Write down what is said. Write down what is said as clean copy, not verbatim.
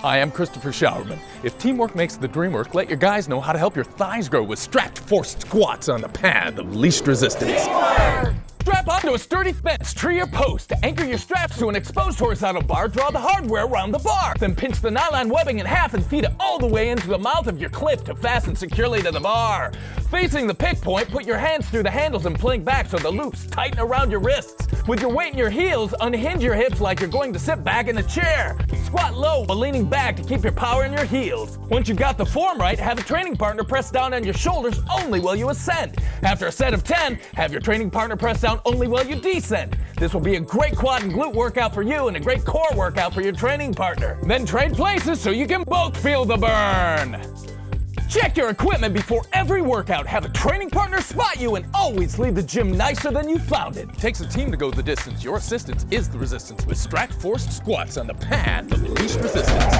Hi, I'm Christopher Showerman. If teamwork makes the dream work, let your guys know how to help your thighs grow with strapped forced squats on the path of least resistance. Strap onto a sturdy fence, tree, or post. To anchor your straps to an exposed horizontal bar, draw the hardware around the bar. Then pinch the nylon webbing in half and feed it all the way into the mouth of your clip to fasten securely to the bar. Facing the pick point, put your hands through the handles and fling back so the loops tighten around your wrists. With your weight in your heels, unhinge your hips like you're going to sit back in a chair. Squat low while leaning back to keep your power in your heels. Once you've got the form right, have a training partner press down on your shoulders only while you ascend. After a set of 10, have your training partner press down only while you descend. This will be a great quad and glute workout for you and a great core workout for your training partner. Then trade places so you can both feel the burn. Check your equipment before every workout. Have a training partner spot you and always leave the gym nicer than you found it. Takes a team to go the distance. Your assistance is the resistance with strapped forced squats on the path of least resistance.